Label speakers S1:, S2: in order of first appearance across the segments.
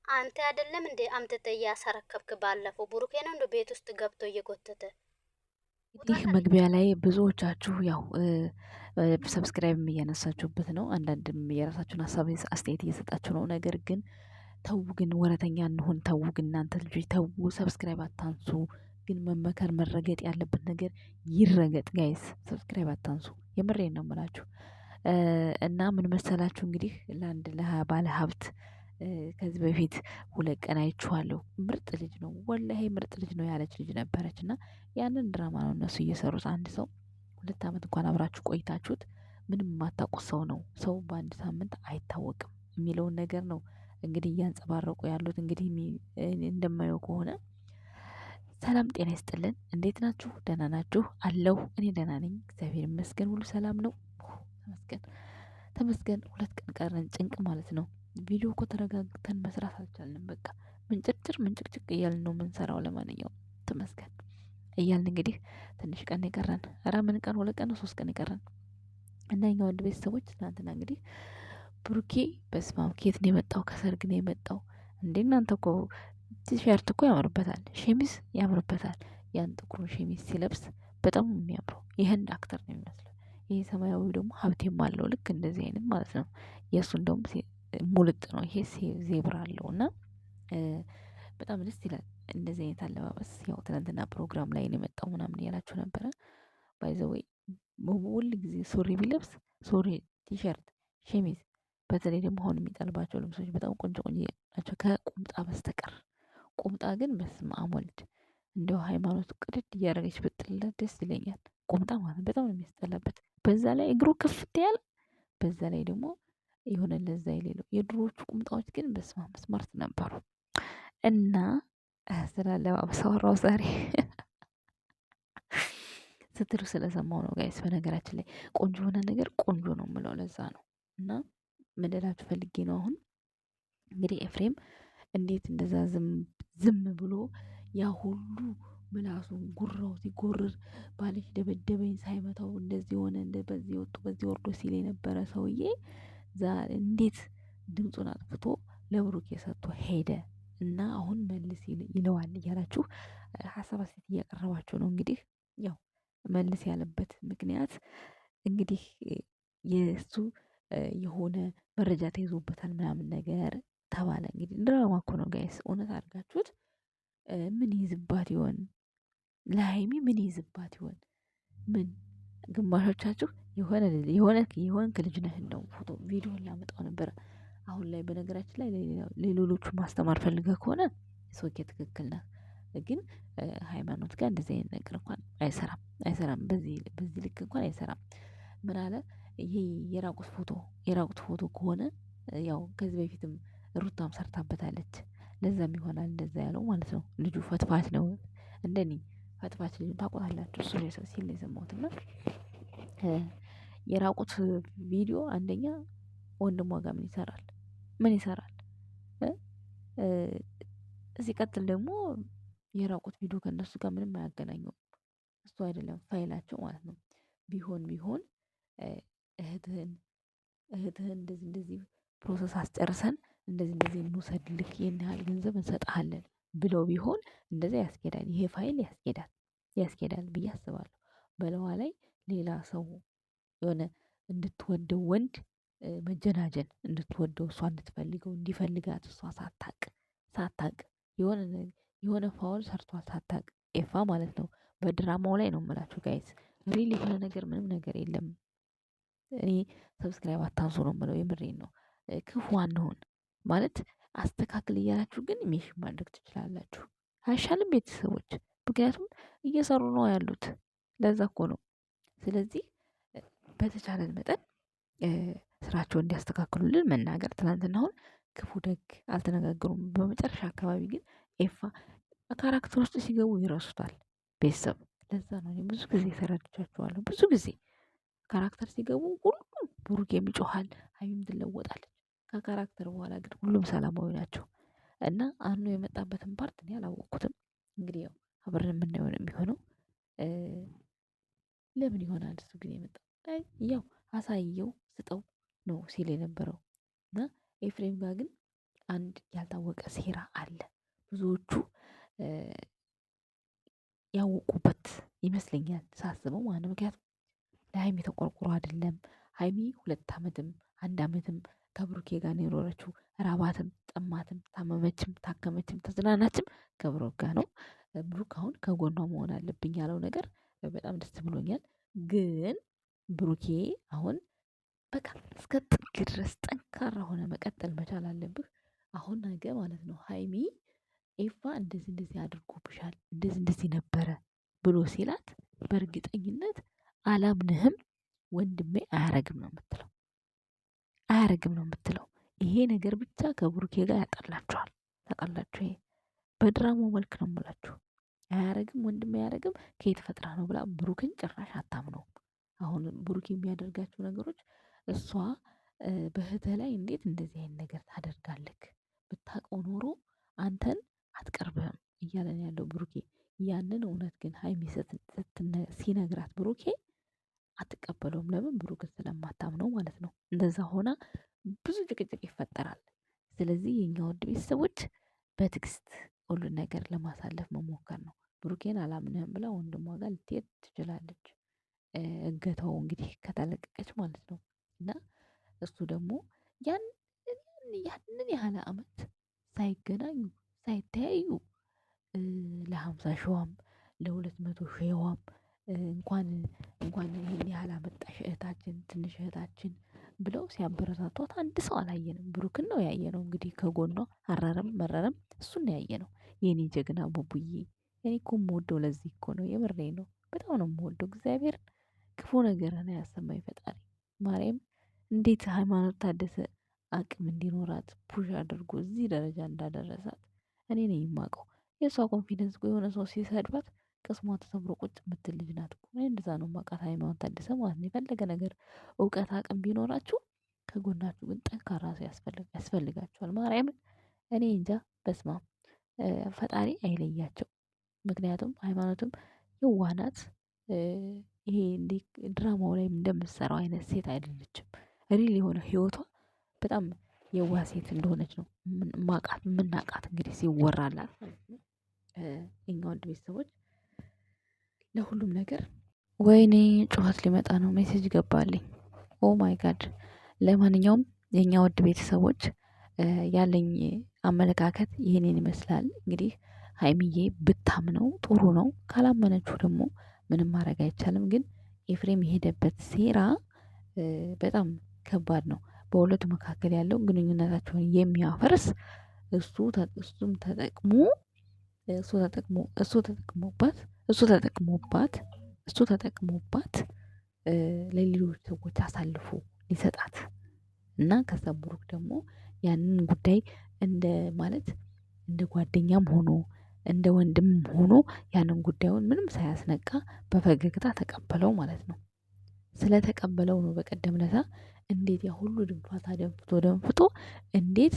S1: አንተ አይደለም እንዴ አምጥተህ እያስረከብክ ባለፈው? ብሩኬ ነው እንደ ቤት ውስጥ ገብቶ እየጎተተ
S2: እንግዲህ መግቢያ ላይ ብዙዎቻችሁ ያው ሰብስክራይብም እያነሳችሁበት ነው። አንዳንድም የራሳችሁን ሀሳብ አስተያየት እየሰጣችሁ ነው። ነገር ግን ተው ግን ወረተኛ እንሆን። ተው ግን እናንተ ልጆች ተው፣ ሰብስክራይብ አታንሱ። ግን መመከር መረገጥ ያለበት ነገር ይረገጥ። ጋይስ ሰብስክራይብ አታንሱ። የምሬን ነው የምላችሁ። እና ምን መሰላችሁ እንግዲህ ለአንድ ባለ ሀብት ከዚህ በፊት 2 ቀን አይቼዋለሁ። ምርጥ ልጅ ነው ወላሂ ምርጥ ልጅ ነው ያለች ልጅ ነበረች እና ያንን ድራማ ነው እነሱ እየሰሩት። አንድ ሰው 2 ዓመት እንኳን አብራችሁ ቆይታችሁት ምንም የማታውቁት ሰው ነው ሰው በአንድ ሳምንት አይታወቅም የሚለውን ነገር ነው እንግዲህ እያንጸባረቁ ያሉት። እንግዲህ እንደማየው ከሆነ ሰላም ጤና ይስጥልን። እንዴት ናችሁ? ደህና ናችሁ? አለሁ እኔ ደህና ነኝ፣ እግዚአብሔር ይመስገን፣ ሁሉ ሰላም ነው። ተመስገን ተመስገን። 2 ቀን ቀረን፣ ጭንቅ ማለት ነው። ቪዲዮ እኮ ተረጋግተን መስራት አልቻልንም። በቃ ምንጭርጭር ምንጭቅጭቅ እያልን ነው የምንሰራው። ለማንኛውም ተመስገን እያልን እንግዲህ ትንሽ ቀን የቀረን፣ ኧረ ምን ቀን 2 ቀን ነው 3 ቀን የቀረን እና የኛ ወንድ ቤተሰቦች ትናንትና እንግዲህ ብሩኬ በስማም ከየት ነው የመጣው? ከሰርግ ነው የመጣው እንዴ? እናንተ እኮ ቲሸርት እኮ ያምርበታል፣ ሸሚዝ ያምርበታል። ያን ጥቁሩን ሸሚዝ ሲለብስ በጣም የሚያምረው የህንድ አክተር ነው የሚመስለው። ይሄ ሰማያዊ ደግሞ ሀብቴም አለው ልክ እንደዚህ አይነት ማለት ነው። የእሱ እንደውም ሙልጥ ነው፣ ይሄ ዜብራ አለው እና በጣም ደስ ይላል። እንደዚህ አይነት አለባበስ ያው ትናንትና ፕሮግራም ላይ ነው የመጣው ምናምን እያላችሁ ነበረ። ባይ ዘ ዌይ ሁል ጊዜ ሱሪ ቢለብስ ሱሪ፣ ቲሸርት፣ ሸሚዝ በተለይ ደግሞ አሁን የሚጠልባቸው ልብሶች በጣም ቆንጆ ቆንጆ ናቸው ከቁምጣ በስተቀር። ቁምጣ ግን በስመ አብ ወልድ እንደው ሃይማኖት ቅድድ እያደረገች ብጥልለት ደስ ይለኛል። ቁምጣ ማለት በጣም ነው የሚያስጠላበት። በዛ ላይ እግሩ ክፍት ያለ፣ በዛ ላይ ደግሞ የሆነ ለዛ የሌለው። የድሮዎቹ ቁምጣዎች ግን በስመ አብ ስማርት ነበሩ። እና ስለ አለባበስ አወራሁ ዛሬ ስትሉ ስለሰማሁ ነው ጋይስ። በነገራችን ላይ ቆንጆ የሆነ ነገር ቆንጆ ነው የምለው ለዛ ነው። እና ምን ልላችሁ ፈልጌ ነው አሁን እንግዲህ ኤፍሬም እንዴት እንደዛ ዝም ብሎ ያ ሁሉ ምላሱን ጉራው ሲጎርር ባልሽ ደበደበኝ ሳይመታው እንደዚህ ሆነ በዚህ ወጡ በዚህ ወርዶ ሲል የነበረ ሰውዬ ዛሬ እንዴት ድምፁን አጥፍቶ ለብሩኬ ሰጥቶ ሄደ? እና አሁን መልስ ይለዋል እያላችሁ ሀሳብ አስተያየት እያቀረባችሁ ነው። እንግዲህ ያው መልስ ያለበት ምክንያት እንግዲህ የእሱ የሆነ መረጃ ተይዞበታል ምናምን ነገር ተባለ። እንግዲህ ድራማ እኮ ነው ጋይስ፣ እውነት አድርጋችሁት ምን ይዝባት ይሆን? ለሀይሚ ምን ይዝባት ይሆን? ምን ግማሾቻችሁ የሆንክ ልጅ ነህ እንደው ፎቶ ቪዲዮን ላመጣው ነበረ አሁን ላይ። በነገራችን ላይ ለሌሎቹ ማስተማር ፈልገህ ከሆነ ሶኬ ትክክል ነህ። ግን ሃይማኖት ጋር እንደዚህ አይነት ነገር እንኳን አይሰራም። በዚህ ልክ እንኳን አይሰራም። ምን አለ ይሄ የራቁት ፎቶ ከሆነ ያው ከዚህ በፊትም ሩታም ሰርታበታለች። ለዛም ይሆናል እንደዛ ያለው ማለት ነው። ልጁ ፈትፋች ነው፣ እንደኔ ፈትፋች ልጅ ታውቁታላችሁ። እሱ ሲል ነው የሰማሁት። እና የራቁት ቪዲዮ አንደኛ ወንድሟ ጋር ምን ይሰራል? ሲቀጥል ደግሞ የራቁት ቪዲዮ ከእነሱ ጋር ምንም አያገናኘውም። እሱ አይደለም ፋይላቸው ማለት ነው። ቢሆን እህትህን እንደዚህ ፕሮሰስ አስጨርሰን እንደዚህ እንውሰድልክ ይሄን ያህል ገንዘብ እንሰጥሃለን ብለው ቢሆን እንደዛ ያስኬዳል። ይሄ ፋይል ያስኬዳል ብዬ አስባለሁ። በለዋ ላይ ሌላ ሰው የሆነ እንድትወደው ወንድ መጀናጀን እንድትወደው እሷ እንድትፈልገው እንዲፈልጋት እሷ ሳታቅ የሆነ ፋውል ሰርቷል ሳታቅ ኤፋ ማለት ነው። በድራማው ላይ ነው የምላችሁ ጋይስ። ሪል የሆነ ነገር ምንም ነገር የለም። እኔ ሰብስክራይብ አታንሱ ነው የምለው፣ የምሬን ነው። ክፉ አንሆን ማለት አስተካክል እያላችሁ ግን ሜሽን ማድረግ ትችላላችሁ። አይሻልም ቤተሰቦች? ምክንያቱም እየሰሩ ነው ያሉት፣ ለዛ እኮ ነው። ስለዚህ በተቻለን መጠን ስራቸውን እንዲያስተካክሉልን መናገር። ትናንትና አሁን ክፉ ደግ አልተነጋገሩም። በመጨረሻ አካባቢ ግን ኤፋ ካራክተር ውስጥ ሲገቡ ይረሱታል ቤተሰብ። ለዛ ነው እኔ ብዙ ጊዜ ተረድቻቸዋለሁ። ብዙ ጊዜ ካራክተር ሲገቡ ሁሉም ብሩኬም ይጮሃል፣ ሀይሚም ትለወጣለች። ከካራክተር በኋላ ግን ሁሉም ሰላማዊ ናቸው። እና አኑ የመጣበትን ፓርት እኔ አላወቅኩትም። እንግዲህ ያው አብረን የምናየው ነው የሚሆነው። ለምን ይሆናል እሱ ግን የመጣው? ያው አሳየው ስጠው ነው ሲል የነበረው እና ኤፍሬም ጋር ግን አንድ ያልታወቀ ሴራ አለ። ብዙዎቹ ያወቁበት ይመስለኛል ሳስበው ማለት ነው። ምክንያቱም ለሀይሚ ተቆርቁሮ አይደለም። ሀይሚ 2 ዓመትም 1 ዓመትም ከብሩኬ ጋር ነው የኖረችው። ራባትም ጠማትም ታመመችም ታከመችም ተዝናናችም ከብሩክ ጋር ነው። ብሩክ አሁን ከጎኗ መሆን አለብኝ ያለው ነገር በጣም ደስ ብሎኛል። ግን ብሩኬ አሁን በቃ እስከ ጥግ ድረስ ጠንካራ ሆነ መቀጠል መቻል አለብህ። አሁን ነገ ማለት ነው ሀይሚ ኤፋ እንደዚህ እንደዚህ አድርጎብሻል እንደዚህ እንደዚህ ነበረ ብሎ ሲላት በእርግጠኝነት አላምንህም ወንድሜ አያረግም ነው የምትለው። አያረግም ነው የምትለው። ይሄ ነገር ብቻ ከብሩኬ ጋር ያጣላችኋል። ታውቃላችሁ? ይሄ በድራማው መልክ ነው የምላችሁ። አያረግም ወንድሜ አያረግም ከየት ፈጥራ ነው ብላ ብሩክን ጭራሽ አታምነውም። አሁን ብሩክ የሚያደርጋቸው ነገሮች እሷ በእህትህ ላይ እንዴት እንደዚህ አይነት ነገር ታደርጋለህ? ብታውቀው ኖሮ አንተን አትቀርብህም እያለን ያለው ብሩኬ። ያንን እውነት ግን ሀይሚ ሲነግራት ብሩኬ አትቀበለውም። ለምን? ብሩክን ስለማታምነው ማለት ነው። እንደዛ ሆና ብዙ ጭቅጭቅ ይፈጠራል። ስለዚህ የኛ ውድ ቤተሰቦች በትዕግስት ሁሉን ነገር ለማሳለፍ መሞከር ነው። ብሩኬን አላምንህም ብላ ወንድሟ ጋር ልትሄድ ትችላለች። እገታው እንግዲህ ከተለቀቀች ማለት ነው። እና እሱ ደግሞ ያንን ያህል አመት ሳይገናኙ ሳይተያዩ ለ50 ሺዋም ለ200 ሺዋም እንኳን ይሄን ያህል አመጣሽ እህታችን ትንሽ እህታችን ብለው ሲያበረታቷት አንድ ሰው አላየንም። ብሩክን ነው ያየነው። እንግዲህ ከጎኗ አረረም መረረም እሱን ነው ያየነው። የኔ ጀግና ቡቡዬ እኔ እኮ የምወደው ለዚህ እኮ ነው። የምሬን ነው። በጣም ነው የምወደው። እግዚአብሔርን ክፉ ነገርን አያሰማኝ ፈጣሪ ማርያም። እንዴት ሃይማኖት ታደሰ አቅም እንዲኖራት ፑሽ አድርጎ እዚህ ደረጃ እንዳደረሳት እኔ ነኝ የማውቀው። የእሷ ኮንፊደንስ እኮ የሆነ ሰው ሲሰድባት ቅስሟ ተሰብሮ ቁጭ የምትል ልጅ ናት እኮ። እኔ እንደዛ ነው የማውቃት ሃይማኖት ታደሰ ማለት ነው። የፈለገ ነገር እውቀት አቅም ቢኖራችሁ ከጎናችሁ ግን ጠንካራ ሰው ያስፈልጋችኋል። ማርያምን እኔ እንጃ በስማም ፈጣሪ አይለያቸው። ምክንያቱም ሃይማኖትም የዋህ ናት። ይሄ እንዲህ ድራማው ላይ እንደምትሰራው አይነት ሴት አይደለችም። ሪል የሆነ ህይወቷ በጣም የዋህ ሴት እንደሆነች ነው የምናውቃት እንግዲህ ሲወራላት ማለት ነው። የኛ ወንድ ቤተሰቦች ለሁሉም ነገር ወይኔ ጩኸት ሊመጣ ነው። ሜሴጅ ገባልኝ። ኦ ማይ ጋድ። ለማንኛውም የኛ ውድ ቤተሰቦች ያለኝ አመለካከት ይህንን ይመስላል። እንግዲህ ሀይሚዬ ብታምነው ጥሩ ነው። ካላመነችው ደግሞ ምንም ማድረግ አይቻልም። ግን ኤፍሬም የሄደበት ሴራ በጣም ከባድ ነው። በሁለቱ መካከል ያለው ግንኙነታቸውን የሚያፈርስ እሱም ተጠቅሞ እሱ ተጠቅሞባት ለሌሎች ሰዎች አሳልፎ ሊሰጣት እና ከዛ ብሩክ ደግሞ ያንን ጉዳይ እንደ ማለት እንደ ጓደኛም ሆኖ እንደ ወንድምም ሆኖ ያንን ጉዳዩን ምንም ሳያስነቃ በፈገግታ ተቀበለው ማለት ነው። ስለተቀበለው ነው በቀደም ለታ እንዴት ያ ሁሉ ድንፋታ ደንፍቶ እንዴት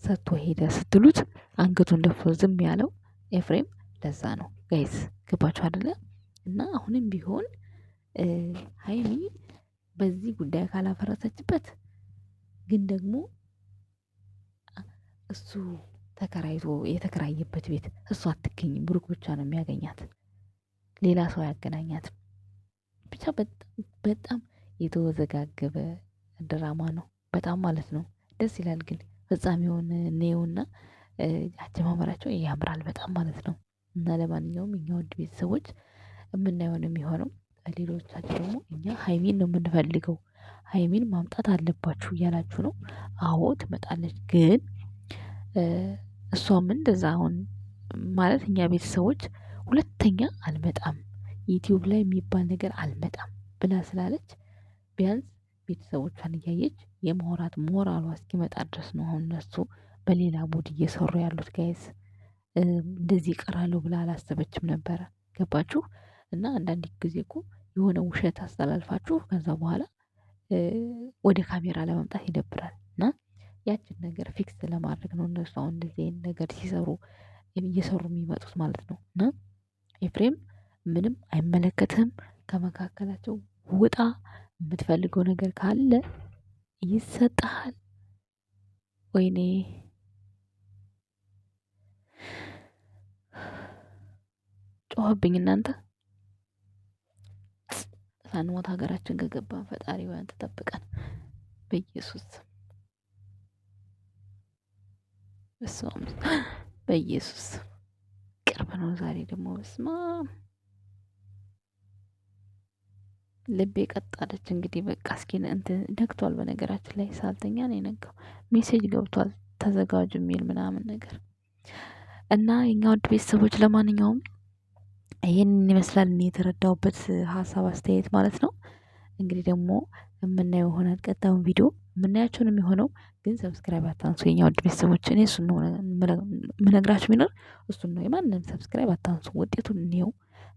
S2: ሰጥቶ ሄደ ስትሉት አንገቱን ደፍቶ ዝም ያለው ኤፍሬም ለዛ ነው። ጋይስ ገባችሁ አይደለ? እና አሁንም ቢሆን ሀይሚ በዚህ ጉዳይ ካላፈረሰችበት ግን ደግሞ እሱ ተከራይቶ የተከራየበት ቤት እሱ አትገኝም። ብሩክ ብቻ ነው የሚያገኛት። ሌላ ሰው አያገናኛትም። ብቻ በጣም የተወዘጋገበ ድራማ ነው። በጣም ማለት ነው። ደስ ይላል ግን ፍጻሜውን እንየውና አጀማመራቸው ያምራል በጣም ማለት ነው። እና ለማንኛውም እኛ ውድ ቤተሰቦች የምናየው ነው የሚሆነው። ሌሎቻችሁ ደግሞ እኛ ሀይሚን ነው የምንፈልገው፣ ሀይሚን ማምጣት አለባችሁ እያላችሁ ነው። አዎ ትመጣለች። ግን እሷም እንደዛ አሁን ማለት እኛ ቤተሰቦች ሁለተኛ አልመጣም ዩቲዩብ ላይ የሚባል ነገር አልመጣም ብላ ስላለች ቢያንስ ቤተሰቦቿን እያየች የማውራት ሞራሏ እስኪመጣ ድረስ ነው አሁን እነሱ በሌላ ሙድ እየሰሩ ያሉት። ጋይስ እንደዚህ ይቀራሉ ብላ አላሰበችም ነበረ። ገባችሁ? እና አንዳንድ ጊዜ እኮ የሆነ ውሸት አስተላልፋችሁ ከዛ በኋላ ወደ ካሜራ ለመምጣት ይደብራል። እና ያችን ነገር ፊክስ ለማድረግ ነው እነሱ አሁን እንደዚህ አይነት ነገር እየሰሩ የሚመጡት ማለት ነው። እና ኤፍሬም ምንም አይመለከትህም። ከመካከላቸው ውጣ። የምትፈልገው ነገር ካለ ይሰጥሃል። ወይኔ ጮኸብኝ እናንተ። ሳንሞት ሀገራችን ከገባን ፈጣሪ ወይ ተጠብቀን በኢየሱስ በስመ በኢየሱስ ቅርብ ነው ዛሬ ደግሞ በስመ ልቤ ቀጣለች። እንግዲህ በቃ እስኪ እንትን ነግቷል። በነገራችን ላይ ሳልተኛ ነው የነጋው። ሜሴጅ ገብቷል ተዘጋጁ የሚል ምናምን ነገር እና የኛ ውድ ቤተሰቦች ለማንኛውም ይሄንን ይመስላል እኔ የተረዳሁበት ሀሳብ አስተያየት ማለት ነው። እንግዲህ ደግሞ የምናየው ይሆናል ቀጣዩን ቪዲዮ የምናያቸውን የሚሆነው ግን ሰብስክራይብ አታንሱ የኛ ውድ ቤተሰቦች። እኔ እሱን ነው ምነግራችሁ ቢኖር እሱን ነው። የማንንም ሰብስክራይብ አታንሱ፣ ውጤቱን እንየው።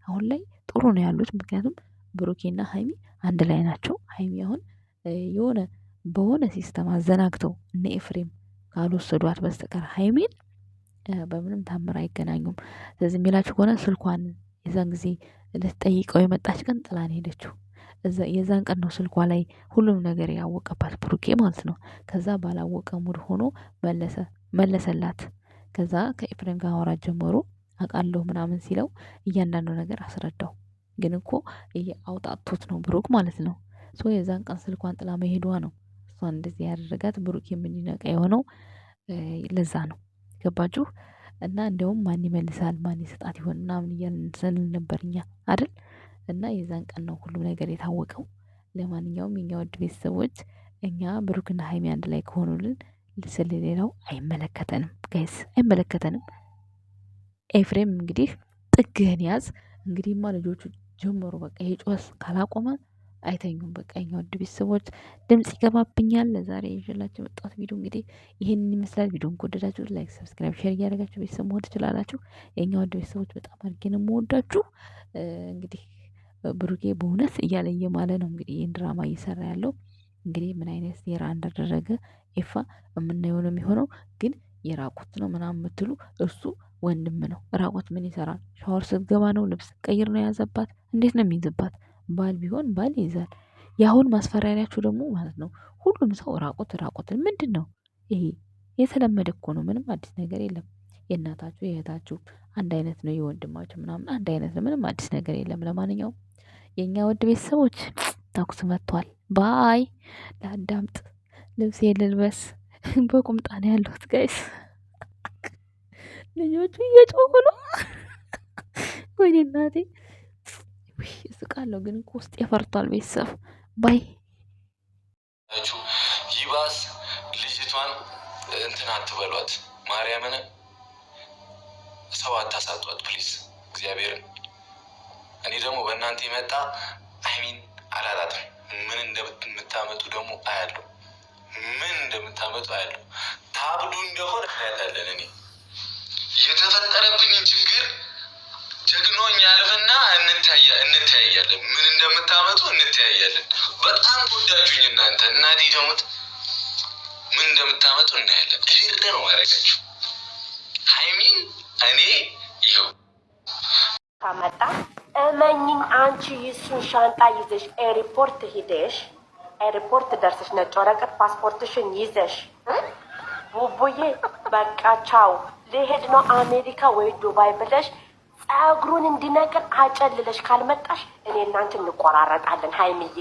S2: አሁን ላይ ጥሩ ነው ያሉት፣ ምክንያቱም ብሩኬና ሀይሚ አንድ ላይ ናቸው። ሀይሚ አሁን የሆነ በሆነ ሲስተም አዘናግተው እነ ኤፍሬም ካልወሰዷት በስተቀር ሀይሚን በምንም ታምር አይገናኙም። ስለዚህ የሚላችሁ ከሆነ ስልኳን የዛን ጊዜ ልትጠይቀው የመጣች ቀን ጥላን ሄደችው። የዛን ቀን ነው ስልኳ ላይ ሁሉም ነገር ያወቀባት ብሩኬ ማለት ነው። ከዛ ባላወቀ ሙድ ሆኖ መለሰላት። ከዛ ከኤፍሬም ጋር አወራት ጀመሩ። አውቃለሁ ምናምን ሲለው እያንዳንዱ ነገር አስረዳው። ግን እኮ አውጣቶት ነው ብሩክ ማለት ነው። ሶ የዛን ቀን ስልኳን ጥላ መሄዷ ነው እሷን እንደዚህ ያደረጋት። ብሩክ የምንነቃ የሆነው ለዛ ነው። ገባችሁ? እና እንደውም ማን ይመልሳል ማን ይሰጣት ይሆን ምናምን እያልን ስንል ነበር እኛ አይደል? እና የዛን ቀን ነው ሁሉም ነገር የታወቀው። ለማንኛውም የኛ ውድ ቤተሰቦች እኛ ብሩክና ሀይሚ አንድ ላይ ከሆኑልን ስለሌላው አይመለከተንም ጋይስ፣ አይመለከተንም። ኤፍሬም እንግዲህ ጥግህን ያዝ። እንግዲህማ ልጆቹ ጀመሩ። በቃ ይሄ ጩኸት ካላቆመ አይተኙም። በቃ የኛ ውድ ቤተሰቦች ድምጽ ይገባብኛል። ለዛሬ ይዤላችሁ የመጣሁት ቪዲዮ እንግዲህ ይሄንን ይመስላል። ቪዲዮን ከወደዳችሁ ላይክ፣ ሰብስክራይብ፣ ሼር እያደረጋችሁ ቤተሰብ መሆን ትችላላችሁ። የኛ ውድ ቤተሰቦች በጣም አድርጌ ነው የምወዳችሁ። እንግዲህ ብሩኬ በእውነት እያለ እየማለ ነው እንግዲህ ይህን ድራማ እየሰራ ያለው። እንግዲህ ምን አይነት ሴራ እንዳደረገ ኤፋ የምናየው ነው የሚሆነው። ግን የራቁት ነው ምናምን የምትሉ እሱ ወንድም ነው። ራቁት ምን ይሰራል? ሻወር ስትገባ ነው ልብስ ቀይር ነው የያዘባት። እንዴት ነው የሚይዝባት? ባል ቢሆን ባል ይይዛል። የአሁን ማስፈራሪያችሁ ደግሞ ማለት ነው ሁሉም ሰው ራቁትን ምንድን ነው ይሄ? የተለመደ እኮ ነው። ምንም አዲስ ነገር የለም። የእናታችሁ የእህታችሁ አንድ አይነት ነው። የወንድማችሁ ምናምን አንድ አይነት ነው። ምንም አዲስ ነገር የለም። ለማንኛውም የእኛ ውድ ቤተሰቦች ተኩስ መጥቷል። ባይ ለአዳምጥ ልብስ ልልበስ በቁምጣ ነው ያለሁት ጋይስ። ልጆቹ እየጮሁ ነው። ወይኔ እናቴ እስቃለሁ፣ ግን እኮ ውስጥ የፈርቷል። ቤተሰብ ባይ
S3: ይባስ ልጅቷን እንትን አትበሏት፣ ማርያምን ሰው አታሳጧት ፕሊዝ እግዚአብሔርን። እኔ ደግሞ በእናንተ የመጣ አይሚን አላላትም። ምን እንደምታመጡ ደግሞ አያለሁ። ምን እንደምታመጡ አያለሁ። ታብዱ እንደሆነ እናያታለን። እኔ የተፈጠረብኝን ችግር ጀግኖኝ ያልፍና እንተያያለን። ምን እንደምታመጡ እንተያያለን። በጣም ተወዳጁኝ እናንተ እናቴ ደሞት ምን እንደምታመጡ እናያለን። እርደ ነው ማረጋችሁ ሀይሚን እኔ ይኸው
S4: ካመጣ እመኝኝ አንቺ ይሱን ሻንጣ ይዘሽ ኤርፖርት ሂደሽ ኤርፖርት ደርሰሽ ነጭ ወረቀት ፓስፖርትሽን ይዘሽ ቡቡዬ በቃ ቻው ልሄድ ነው አሜሪካ ወይ ዱባይ ብለሽ ጸጉሩን እንዲነቅል አጨልለሽ ካልመጣሽ እኔ እናንተ እንቆራረጣለን። ሀይሚዬ